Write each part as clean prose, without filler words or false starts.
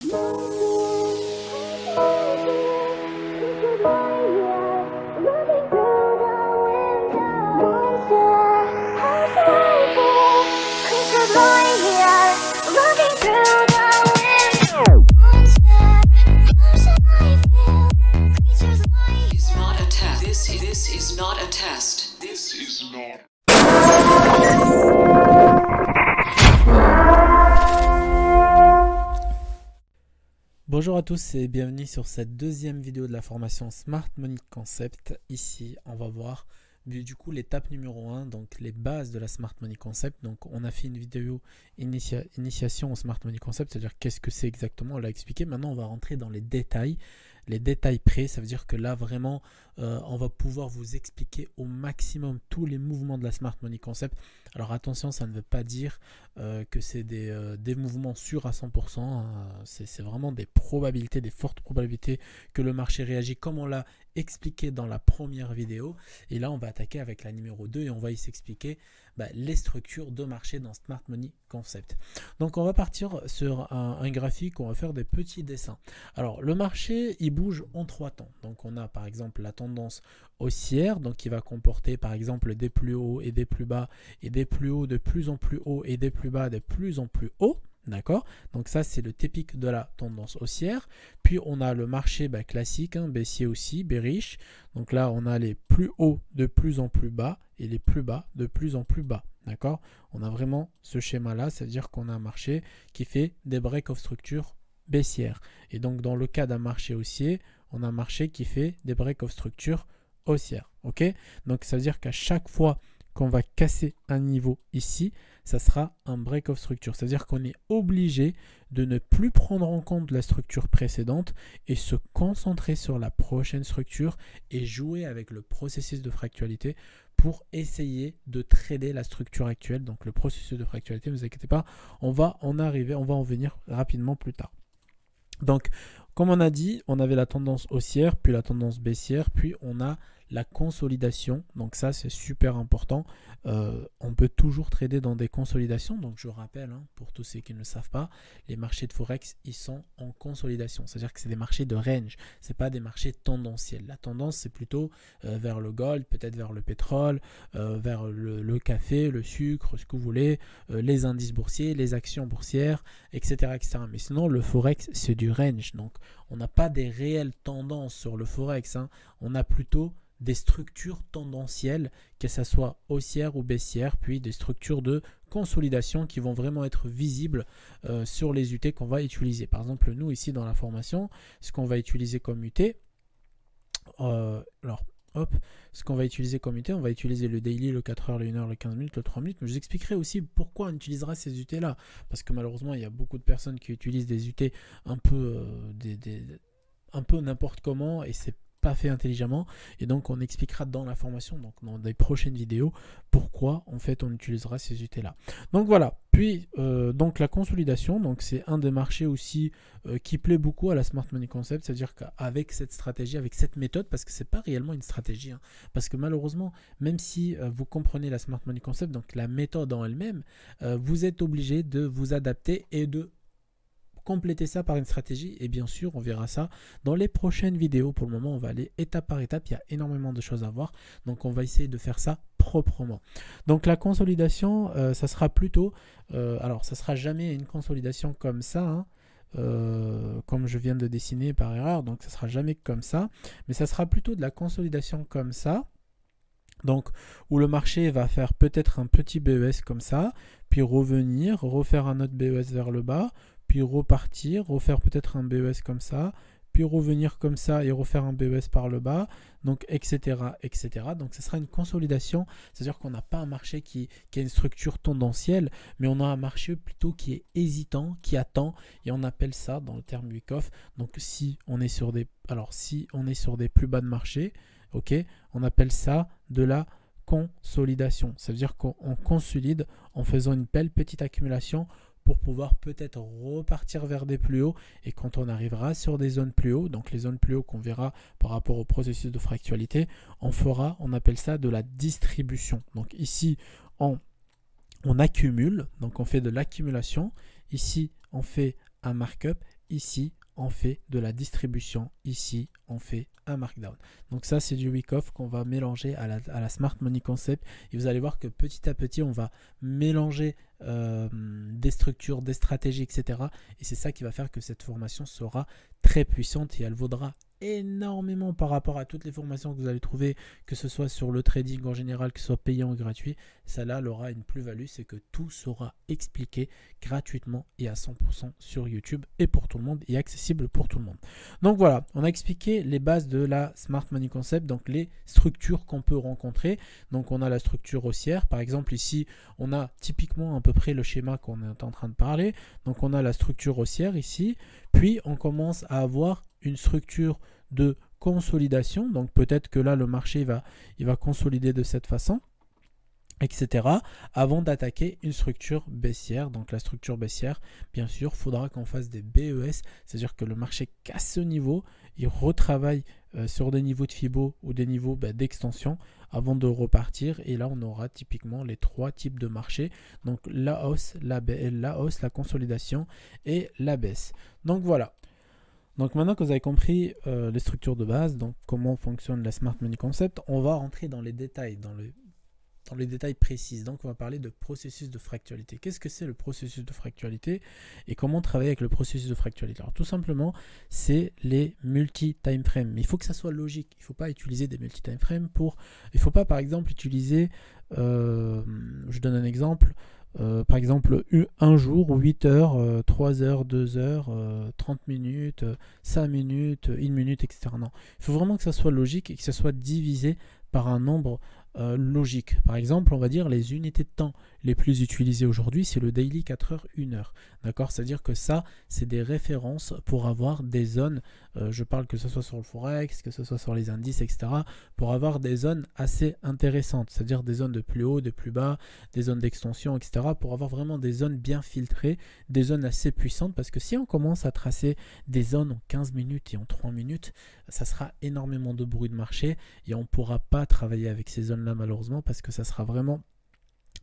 This is not a test. This is not. Bonjour à tous et bienvenue sur cette deuxième vidéo de la formation Smart Money Concept. Ici, on va voir du coup l'étape numéro 1, donc les bases de la Smart Money Concept. Donc on a fait une vidéo initiation au Smart Money Concept, c'est-à-dire qu'est-ce que c'est exactement, on l'a expliqué. Maintenant on va rentrer dans les détails près. Ça veut dire que là vraiment on va pouvoir vous expliquer au maximum tous les mouvements de la Smart Money Concept. Alors attention, ça ne veut pas dire que c'est des mouvements sûrs à 100%, c'est vraiment des probabilités, des fortes probabilités que le marché réagit comme on l'a expliqué dans la première vidéo. Et là on va attaquer avec la numéro 2 et on va y s'expliquer les structures de marché dans Smart Money Concept. Donc on va partir sur un graphique, on va faire des petits dessins. Alors le marché il bouge en 3 temps. Donc on a par exemple la tendance haussière, donc qui va comporter par exemple des plus hauts et des plus bas, et des plus hauts de plus en plus hauts et des plus bas de plus en plus hauts. D'accord, donc ça c'est le typique de la tendance haussière. Puis on a le marché classique, baissier aussi, bearish. Donc là on a les plus hauts de plus en plus bas et les plus bas de plus en plus bas. D'accord, on a vraiment ce schéma là, c'est à dire qu'on a un marché qui fait des break of structure baissière. Et donc dans le cas d'un marché haussier, on a un marché qui fait des break of structure haussière. Ok, donc ça veut dire qu'à chaque fois qu'on va casser un niveau ici, ça sera un break of structure. C'est-à-dire qu'on est obligé de ne plus prendre en compte la structure précédente et se concentrer sur la prochaine structure et jouer avec le processus de fractalité pour essayer de trader la structure actuelle. Donc le processus de fractalité, ne vous inquiétez pas, on va en venir rapidement plus tard. Donc comme on a dit, on avait la tendance haussière, puis la tendance baissière, puis on a la consolidation. Donc ça c'est super important. On peut toujours trader dans des consolidations. Donc je rappelle, pour tous ceux qui ne le savent pas, les marchés de Forex ils sont en consolidation. C'est-à-dire que c'est des marchés de range, c'est pas des marchés tendanciels. La tendance c'est plutôt vers le gold, peut-être vers le pétrole, vers le café, le sucre, ce que vous voulez, les indices boursiers, les actions boursières, etc., etc. Mais sinon le Forex c'est du range. Donc on n'a pas des réelles tendances sur le Forex, on a plutôt des structures tendancielles, que ce soit haussière ou baissière, puis des structures de consolidation qui vont vraiment être visibles sur les UT qu'on va utiliser. Par exemple, nous ici dans la formation, ce qu'on va utiliser comme UT, ce qu'on va utiliser comme UT, on va utiliser le daily, le 4 heures, le 1 heure, le 15 minutes, le 3 minutes. Mais je vous expliquerai aussi pourquoi on utilisera ces UT là. Parce que malheureusement, il y a beaucoup de personnes qui utilisent des UT un peu n'importe comment et c'est pas fait intelligemment, et donc on expliquera dans la formation, donc dans des prochaines vidéos, pourquoi en fait on utilisera ces UT là. Donc voilà, puis donc la consolidation, donc c'est un des marchés aussi qui plaît beaucoup à la Smart Money Concept, c'est-à-dire qu'avec cette stratégie, avec cette méthode, parce que c'est pas réellement une stratégie, parce que malheureusement, même si vous comprenez la Smart Money Concept, donc la méthode en elle-même, vous êtes obligé de vous adapter et de compléter ça par une stratégie, et bien sûr on verra ça dans les prochaines vidéos. Pour le moment on va aller étape par étape, il y a énormément de choses à voir, donc on va essayer de faire ça proprement. Donc la consolidation, ça sera plutôt alors ça sera jamais une consolidation comme ça, comme je viens de dessiner par erreur, donc ça sera jamais comme ça, mais ça sera plutôt de la consolidation comme ça. Donc où le marché va faire peut-être un petit BES comme ça, puis revenir, refaire un autre BES vers le bas, puis repartir, refaire peut-être un BES comme ça, puis revenir comme ça et refaire un BES par le bas, donc etc. etc. Donc ce sera une consolidation, c'est-à-dire qu'on n'a pas un marché qui a une structure tendancielle, mais on a un marché plutôt qui est hésitant, qui attend, et on appelle ça dans le terme Wyckoff. Donc si on est sur des plus bas de marché, ok, on appelle ça de la consolidation. Ça veut dire qu'on consolide en faisant une belle petite accumulation pour pouvoir peut-être repartir vers des plus hauts, et quand on arrivera sur des zones plus hauts, donc les zones plus hauts qu'on verra par rapport au processus de fractalité, on appelle ça de la distribution. Donc ici on accumule, donc on fait de l'accumulation, ici on fait un markup, ici, on fait de la distribution. Ici, on fait un markdown. Donc ça, c'est du Wyckoff qu'on va mélanger à la Smart Money Concept. Et vous allez voir que petit à petit, on va mélanger des structures, des stratégies, etc. Et c'est ça qui va faire que cette formation sera très puissante et elle vaudra énormément par rapport à toutes les formations que vous allez trouver, que ce soit sur le trading en général, que ce soit payant ou gratuit. Celle-là, elle aura une plus-value, c'est que tout sera expliqué gratuitement et à 100% sur YouTube et pour tout le monde et accessible pour tout le monde. Donc voilà, on a expliqué les bases de la Smart Money Concept, donc les structures qu'on peut rencontrer. Donc on a la structure haussière, par exemple ici, on a typiquement à peu près le schéma qu'on est en train de parler. Donc on a la structure haussière ici, puis on commence à avoir une structure de consolidation. Donc peut-être que là le marché il va consolider de cette façon, etc. avant d'attaquer une structure baissière. Donc la structure baissière, bien sûr, il faudra qu'on fasse des BES, c'est-à-dire que le marché casse ce niveau, il retravaille sur des niveaux de Fibo ou des niveaux d'extension avant de repartir. Et là, on aura typiquement les trois types de marchés. Donc la hausse, la consolidation et la baisse. Donc voilà. Donc maintenant que vous avez compris les structures de base, donc comment fonctionne la Smart Money Concept, on va rentrer dans les détails, dans les détails précis. Donc on va parler de processus de fractualité. Qu'est-ce que c'est le processus de fractualité et comment travailler avec le processus de fractualité? Alors tout simplement, c'est les multi-time frames. Mais il faut que ça soit logique. Il ne faut pas utiliser des multi-time frames il ne faut pas par exemple utiliser, je donne un exemple, par exemple un jour, 8 heures, 3 heures, 2 heures, 30 minutes, 5 minutes, 1 minute, etc. Non, il faut vraiment que ça soit logique et que ça soit divisé par un nombre logique. Par exemple, on va dire les unités de temps les plus utilisées aujourd'hui, c'est le daily 4 heures, 1 heure. D'accord? C'est-à-dire que ça, c'est des références pour avoir des zones, je parle que ce soit sur le Forex, que ce soit sur les indices, etc., pour avoir des zones assez intéressantes, c'est-à-dire des zones de plus haut, de plus bas, des zones d'extension, etc., pour avoir vraiment des zones bien filtrées, des zones assez puissantes, parce que si on commence à tracer des zones en 15 minutes et en 3 minutes, ça sera énormément de bruit de marché et on ne pourra pas travailler avec ces zones-là malheureusement parce que ça sera vraiment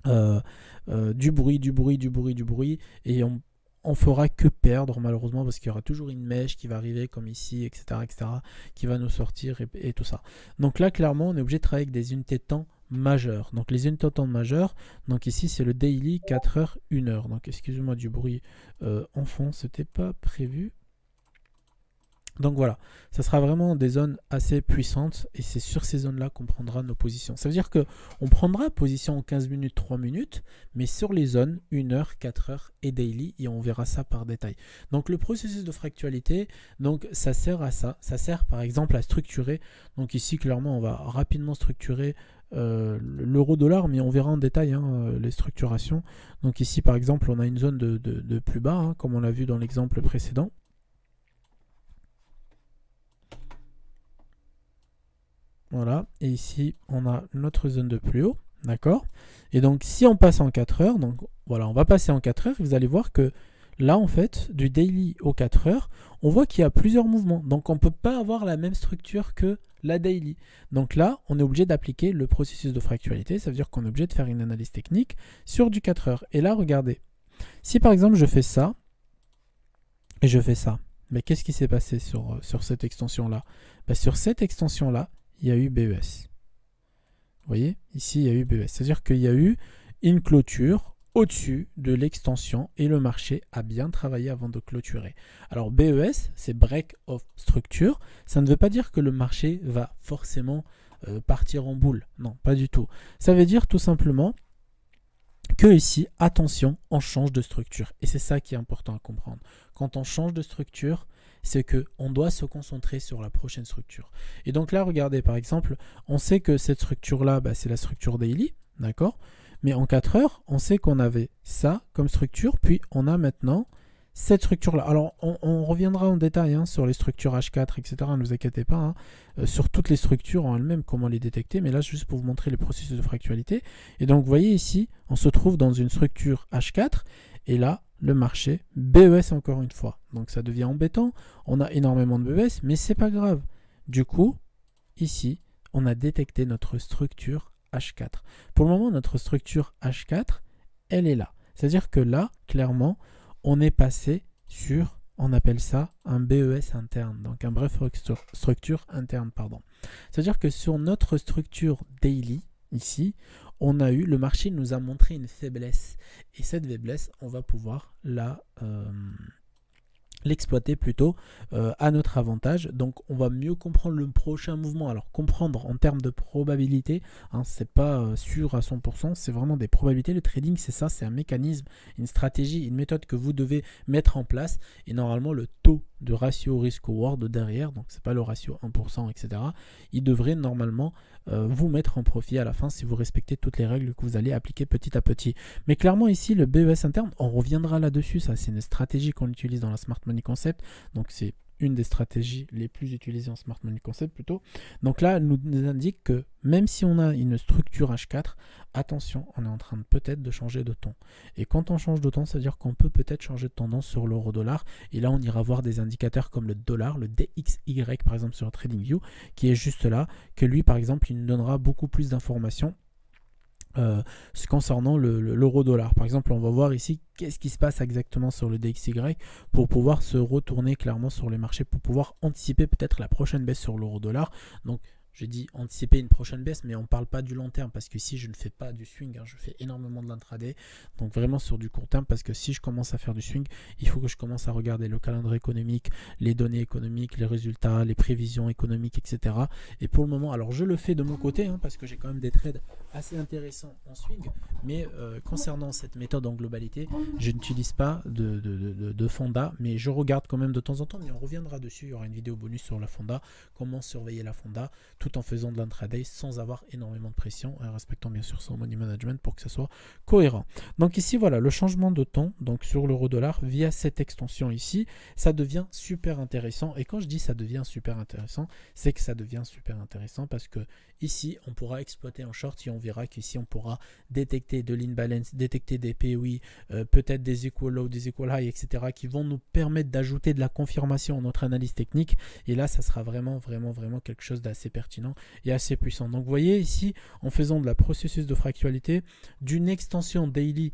du bruit et on fera que perdre malheureusement parce qu'il y aura toujours une mèche qui va arriver comme ici, etc., qui va nous sortir et tout ça. Donc là, clairement, on est obligé de travailler avec des unités de temps majeures. Donc les unités de temps majeures, donc ici, c'est le daily 4 heures, 1 heure. Donc excusez-moi du bruit en fond, c'était pas prévu. Donc voilà, ça sera vraiment des zones assez puissantes et c'est sur ces zones-là qu'on prendra nos positions. Ça veut dire qu'on prendra position en 15 minutes, 3 minutes, mais sur les zones 1 heure, 4 heures et daily et on verra ça par détail. Donc le processus de fractualité, donc ça sert à ça. Ça sert par exemple à structurer. Donc ici clairement on va rapidement structurer l'euro-dollar, mais on verra en détail les structurations. Donc ici par exemple on a une zone de plus bas, comme on l'a vu dans l'exemple précédent. Voilà, et ici on a notre zone de plus haut, d'accord? Et donc si on passe en 4 heures, donc voilà, on va passer en 4 heures, et vous allez voir que là en fait, du daily aux 4 heures, on voit qu'il y a plusieurs mouvements. Donc on ne peut pas avoir la même structure que la daily. Donc là, on est obligé d'appliquer le processus de fractualité, ça veut dire qu'on est obligé de faire une analyse technique sur du 4 heures. Et là, regardez, si par exemple je fais ça, et je fais ça, mais qu'est-ce qui s'est passé sur cette extension-là? Sur cette extension-là, il y a eu BES. Vous voyez, ici, il y a eu BES. C'est-à-dire qu'il y a eu une clôture au-dessus de l'extension et le marché a bien travaillé avant de clôturer. Alors, BES, c'est Break of Structure. Ça ne veut pas dire que le marché va forcément partir en boule. Non, pas du tout. Ça veut dire tout simplement que ici, attention, on change de structure. Et c'est ça qui est important à comprendre. Quand on change de structure, c'est qu'on doit se concentrer sur la prochaine structure. Et donc là, regardez, par exemple, on sait que cette structure-là, c'est la structure daily, d'accord? Mais en 4 heures, on sait qu'on avait ça comme structure, puis on a maintenant cette structure-là. Alors, on reviendra en détail sur les structures H4, etc. Ne vous inquiétez pas, sur toutes les structures en elles-mêmes, comment les détecter. Mais là, juste pour vous montrer les processus de fractualité. Et donc, vous voyez ici, on se trouve dans une structure H4. Et là, le marché, BES encore une fois. Donc, ça devient embêtant. On a énormément de BES, mais c'est pas grave. Du coup, ici, on a détecté notre structure H4. Pour le moment, notre structure H4, elle est là. C'est-à-dire que là, clairement, on est passé sur on appelle ça un BES interne, donc un bref structure interne, pardon. C'est-à-dire que sur notre structure daily, ici, on a eu, le marché nous a montré une faiblesse. Et cette faiblesse, on va pouvoir l'exploiter plutôt à notre avantage. Donc on va mieux comprendre le prochain mouvement. Alors comprendre en termes de probabilité, hein, c'est pas sûr à 100%, c'est vraiment des probabilités. Le trading c'est ça, c'est un mécanisme, une stratégie, une méthode que vous devez mettre en place. Et normalement le taux de ratio risk-reward derrière, donc c'est pas le ratio 1%, etc. Il devrait normalement vous mettre en profit à la fin si vous respectez toutes les règles que vous allez appliquer petit à petit. Mais clairement ici le BES interne, on reviendra là-dessus, ça c'est une stratégie qu'on utilise dans la Smart Money Concept, donc c'est une des stratégies les plus utilisées en Smart Money Concept plutôt. Donc là, nous indique que même si on a une structure H4, attention, on est en train de peut-être de changer de ton. Et quand on change de ton, ça veut dire qu'on peut peut-être changer de tendance sur l'euro-dollar. Et là, on ira voir des indicateurs comme le dollar, le DXY par exemple sur TradingView, qui est juste là, que lui par exemple, il nous donnera beaucoup plus d'informations concernant l'euro-dollar. Par exemple, on va voir ici qu'est-ce qui se passe exactement sur le DXY pour pouvoir se retourner clairement sur les marchés, pour pouvoir anticiper peut-être la prochaine baisse sur l'euro-dollar. Donc, j'ai dit anticiper une prochaine baisse, mais on ne parle pas du long terme parce que ici, je ne fais pas du swing, hein, je fais énormément de l'intraday. Donc, vraiment sur du court terme parce que si je commence à faire du swing, il faut que je commence à regarder le calendrier économique, les données économiques, les résultats, les prévisions économiques, etc. Et pour le moment, alors je le fais de mon côté hein, parce que j'ai quand même des trades assez intéressants en swing, mais concernant cette méthode en globalité, je n'utilise pas de fonda, mais je regarde quand même de temps en temps, mais on reviendra dessus, il y aura une vidéo bonus sur la fonda, comment surveiller la fonda, tout en faisant de l'intraday sans avoir énormément de pression et en respectant bien sûr son money management pour que ça soit cohérent. Donc ici voilà le changement de ton donc sur l'euro-dollar via cette extension ici, ça devient super intéressant. Et quand je dis ça devient super intéressant, c'est que ça devient super intéressant parce que ici on pourra exploiter en short et on verra qu'ici on pourra détecter de l'imbalance, détecter des POI, peut-être des equal low, des equal high, etc. qui vont nous permettre d'ajouter de la confirmation à notre analyse technique. Et là ça sera vraiment quelque chose d'assez pertinent et assez puissant. Donc vous voyez ici, en faisant de la processus de fractualité, d'une extension daily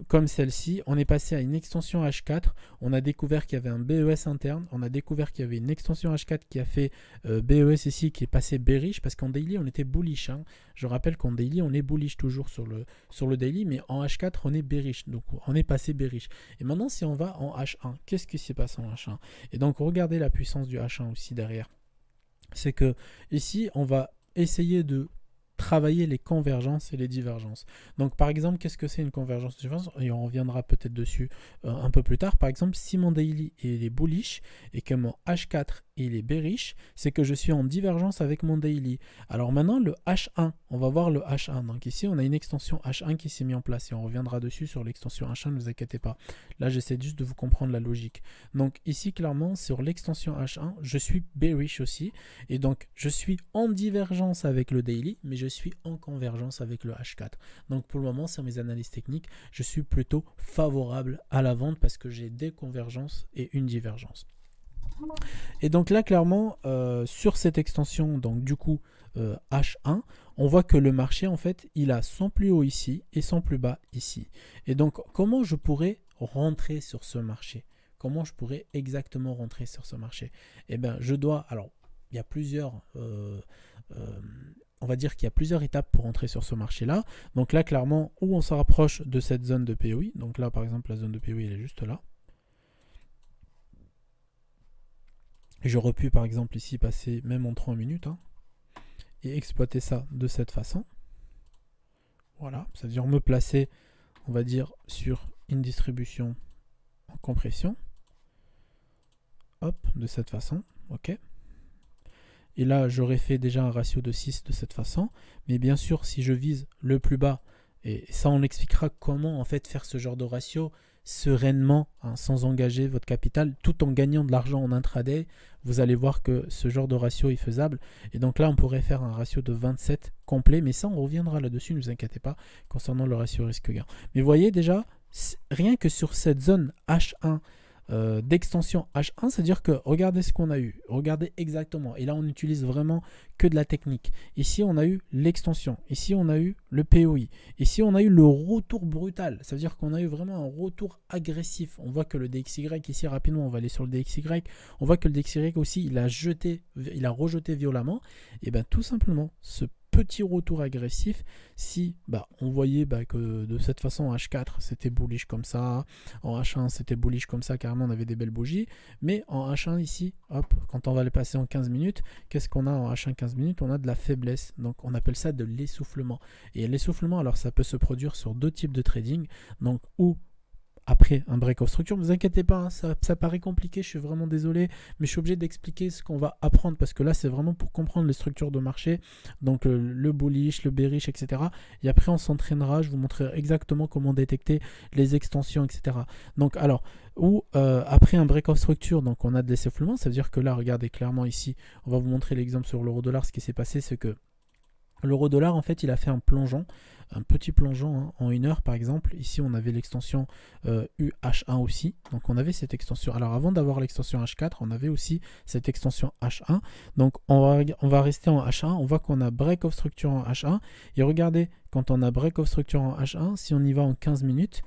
comme celle-ci, on est passé à une extension H4, on a découvert qu'il y avait un BES interne, on a découvert qu'il y avait une extension H4 qui a fait BES ici qui est passé bearish, parce qu'en daily on était bullish. Hein. Je rappelle qu'en daily on est bullish toujours sur le daily, mais en H4 on est bearish, donc on est passé bearish. Et maintenant si on va en H1, qu'est-ce qui s'est passé en H1? Et donc regardez la puissance du H1 aussi derrière. C'est que ici on va essayer de travailler les convergences et les divergences. Donc par exemple, qu'est-ce que c'est une convergence divergence? Et on reviendra peut-être dessus un peu plus tard. Par exemple, si mon daily il est bullish et que mon H4 il est bearish, c'est que je suis en divergence avec mon daily. Alors maintenant le H1, on va voir le H1. Donc ici on a une extension H1 qui s'est mise en place et on reviendra dessus sur l'extension H1, ne vous inquiétez pas. Là j'essaie juste de vous comprendre la logique. Donc ici clairement sur l'extension H1, je suis bearish aussi et donc je suis en divergence avec le daily, mais je suis en convergence avec le H4. Donc pour le moment sur mes analyses techniques, je suis plutôt favorable à la vente parce que j'ai des convergences et une divergence. Et donc là clairement sur cette extension donc du coup H1, on voit que le marché en fait il a son plus haut ici et son plus bas ici. Et donc comment je pourrais rentrer sur ce marché? Comment je pourrais exactement rentrer sur ce marché? Eh bien je dois, alors il y a plusieurs on va dire qu'il y a plusieurs étapes pour entrer sur ce marché là. Donc là clairement où on se rapproche de cette zone de POI, donc là par exemple la zone de POI elle est juste là. J'aurais pu par exemple ici passer même en 3 minutes hein, et exploiter ça de cette façon. Voilà, c'est-à-dire me placer, on va dire, sur une distribution en compression. Hop, de cette façon, ok. Et là, j'aurais fait déjà un ratio de 6 de cette façon. Mais bien sûr, si je vise le plus bas, et ça on expliquera comment en fait faire ce genre de ratio sereinement, hein, sans engager votre capital, tout en gagnant de l'argent en intraday, vous allez voir que ce genre de ratio est faisable. Et donc là, on pourrait faire un ratio de 27 complet, mais ça, on reviendra là-dessus, ne vous inquiétez pas, concernant le ratio risque-gain. Mais vous voyez déjà, rien que sur cette zone H1, d'extension H1, c'est-à-dire que regardez ce qu'on a eu, regardez exactement. Et là, on utilise vraiment que de la technique. Ici, on a eu l'extension. Ici, on a eu le POI. Ici, on a eu le retour brutal. Ça veut dire qu'on a eu vraiment un retour agressif. On voit que le DXY, ici, rapidement, on va aller sur le DXY. On voit que le DXY aussi, il a rejeté violemment. Et bien, tout simplement, ce petit retour agressif, si on voyait que de cette façon en H4 c'était bullish comme ça, en H1 c'était bullish comme ça, carrément on avait des belles bougies, mais en H1 ici, hop, quand on va les passer en 15 minutes, qu'est-ce qu'on a en H1 15 minutes? On a de la faiblesse, donc on appelle ça de l'essoufflement. Et l'essoufflement, alors ça peut se produire sur deux types de trading, donc ou après un break of structure. Ne vous inquiétez pas, hein, ça paraît compliqué, je suis vraiment désolé, mais je suis obligé d'expliquer ce qu'on va apprendre parce que là c'est vraiment pour comprendre les structures de marché, donc le bullish, le bearish, etc. Et après on s'entraînera, je vous montrerai exactement comment détecter les extensions, etc. Donc alors, après un break of structure, donc on a de l'essoufflement, ça veut dire que là, regardez clairement ici, on va vous montrer l'exemple sur l'euro-dollar. Ce qui s'est passé, c'est que l'euro-dollar, en fait, il a fait un plongeon, un petit plongeon hein, en 1 heure par exemple. Ici, on avait l'extension UH1 aussi. Donc, on avait cette extension. Alors, avant d'avoir l'extension H4, on avait aussi cette extension H1. Donc, on va rester en H1. On voit qu'on a break of structure en H1. Et regardez, quand on a break of structure en H1, si on y va en 15 minutes,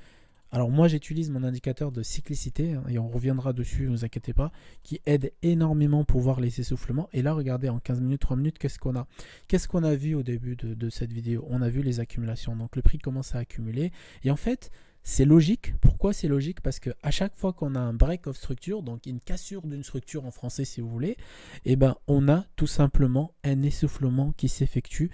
alors moi j'utilise mon indicateur de cyclicité hein, et on reviendra dessus, ne vous inquiétez pas, qui aide énormément pour voir les essoufflements. Et là regardez en 15 minutes, 3 minutes, qu'est-ce qu'on a? Qu'est-ce qu'on a vu au début de cette vidéo? On a vu les accumulations, donc le prix commence à accumuler. Et en fait c'est logique. Pourquoi c'est logique? Parce qu'à chaque fois qu'on a un break of structure, donc une cassure d'une structure en français si vous voulez, et on a tout simplement un essoufflement qui s'effectue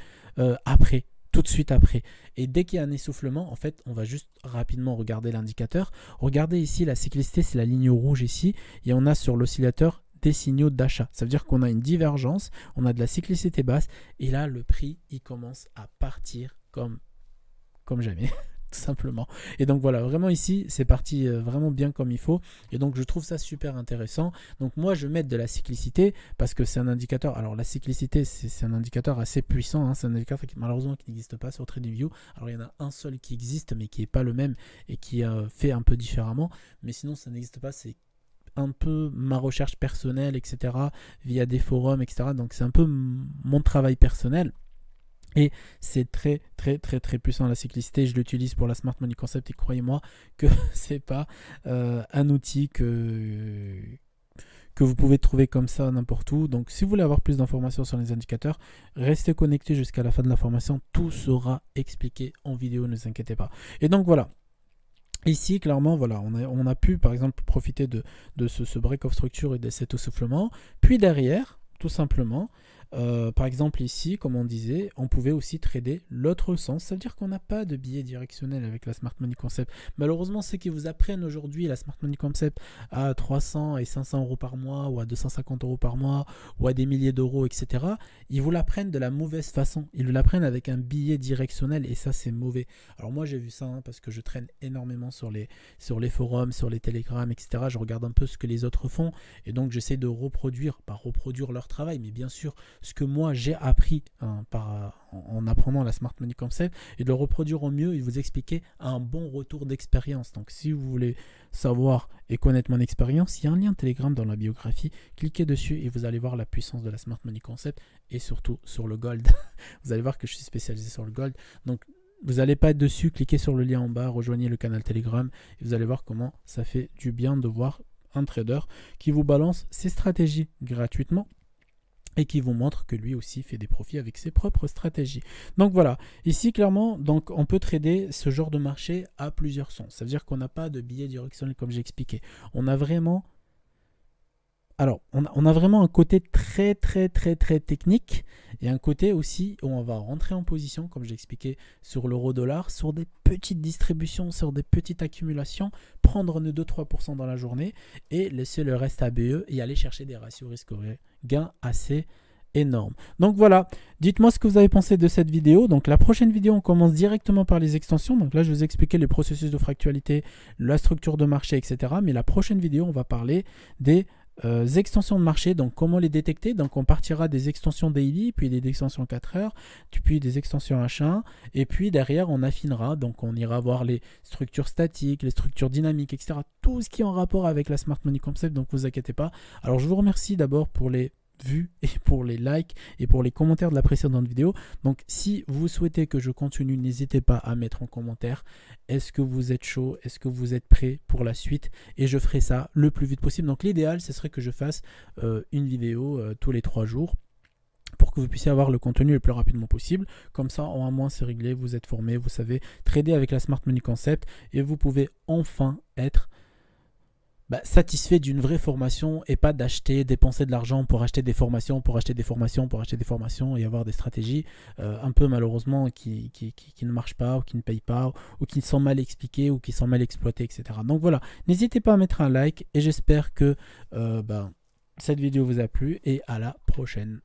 après. Tout de suite après. Et dès qu'il y a un essoufflement, en fait, on va juste rapidement regarder l'indicateur. Regardez ici, la cyclicité, c'est la ligne rouge ici. Et on a sur l'oscillateur des signaux d'achat. Ça veut dire qu'on a une divergence, on a de la cyclicité basse. Et là, le prix, il commence à partir comme jamais. Tout simplement. Et donc voilà, vraiment ici, c'est parti vraiment bien comme il faut. Et donc je trouve ça super intéressant. Donc moi, je mets de la cyclicité parce que c'est un indicateur. Alors la cyclicité, c'est un indicateur assez puissant. Hein. C'est un indicateur qui malheureusement qui n'existe pas sur TradingView. Alors il y en a un seul qui existe, mais qui n'est pas le même et qui fait un peu différemment. Mais sinon, ça n'existe pas. C'est un peu ma recherche personnelle, etc. Via des forums, etc. Donc c'est un peu mon travail personnel. Et c'est très puissant la cyclicité. Je l'utilise pour la Smart Money Concept et croyez-moi que c'est pas un outil que vous pouvez trouver comme ça n'importe où. Donc si vous voulez avoir plus d'informations sur les indicateurs, restez connectés jusqu'à la fin de la formation. Tout sera expliqué en vidéo, ne vous inquiétez pas. Et donc voilà. Ici, clairement, voilà, on a pu par exemple profiter de ce break of structure et de cet essoufflement. Puis derrière, tout simplement, par exemple ici, comme on disait, on pouvait aussi trader l'autre sens. Ça veut dire qu'on n'a pas de biais directionnel avec la Smart Money Concept. Malheureusement, ceux qui vous apprennent aujourd'hui la Smart Money Concept à 300 et 500 euros par mois ou à 250 euros par mois ou à des milliers d'euros, etc., ils vous l'apprennent de la mauvaise façon. Ils vous l'apprennent avec un billet directionnel et ça, c'est mauvais. Alors moi, j'ai vu ça hein, parce que je traîne énormément sur les forums, sur les télégrammes, etc. Je regarde un peu ce que les autres font et donc j'essaie de reproduire, pas reproduire leur travail, mais bien sûr ce que moi j'ai appris hein, en apprenant la Smart Money Concept et de le reproduire au mieux et vous expliquer un bon retour d'expérience. Donc si vous voulez savoir et connaître mon expérience, il y a un lien Telegram dans la biographie, cliquez dessus et vous allez voir la puissance de la Smart Money Concept et surtout sur le gold. Vous allez voir que je suis spécialisé sur le gold. Donc vous n'allez pas être dessus, cliquez sur le lien en bas, rejoignez le canal Telegram et vous allez voir comment ça fait du bien de voir un trader qui vous balance ses stratégies gratuitement et qui vous montre que lui aussi fait des profits avec ses propres stratégies. Donc voilà, ici clairement, donc on peut trader ce genre de marché à plusieurs sens. Ça veut dire qu'on n'a pas de biais directionnel comme j'ai expliqué. On a vraiment... Alors, on a vraiment un côté très technique et un côté aussi où on va rentrer en position, comme j'ai expliqué, sur l'euro-dollar, sur des petites distributions, sur des petites accumulations, prendre nos 2-3% dans la journée et laisser le reste à BE et aller chercher des ratios risque-gain assez énormes. Donc voilà, dites-moi ce que vous avez pensé de cette vidéo. Donc la prochaine vidéo, on commence directement par les extensions. Donc là, je vous ai expliqué les processus de fractualité, la structure de marché, etc. Mais la prochaine vidéo, on va parler des extensions de marché. Donc comment les détecter? Donc on partira des extensions daily, puis des extensions 4 heures, puis des extensions H1, et puis derrière on affinera. Donc on ira voir les structures statiques, les structures dynamiques, etc. Tout ce qui est en rapport avec la Smart Money Concept, donc vous inquiétez pas. Alors je vous remercie d'abord pour les vues et pour les likes et pour les commentaires de la précédente vidéo. Donc si vous souhaitez que je continue, n'hésitez pas à mettre en commentaire est-ce que vous êtes chaud, est-ce que vous êtes prêt pour la suite, et je ferai ça le plus vite possible. Donc l'idéal ce serait que je fasse une vidéo tous les 3 jours pour que vous puissiez avoir le contenu le plus rapidement possible. Comme ça, en un mois, c'est réglé, vous êtes formé, vous savez trader avec la Smart Money Concept et vous pouvez enfin être satisfait d'une vraie formation et pas dépenser de l'argent pour acheter des formations, et avoir des stratégies un peu malheureusement qui ne marchent pas ou qui ne payent pas ou qui sont mal expliquées ou qui sont mal exploitées, etc. Donc voilà, n'hésitez pas à mettre un like et j'espère que cette vidéo vous a plu et à la prochaine.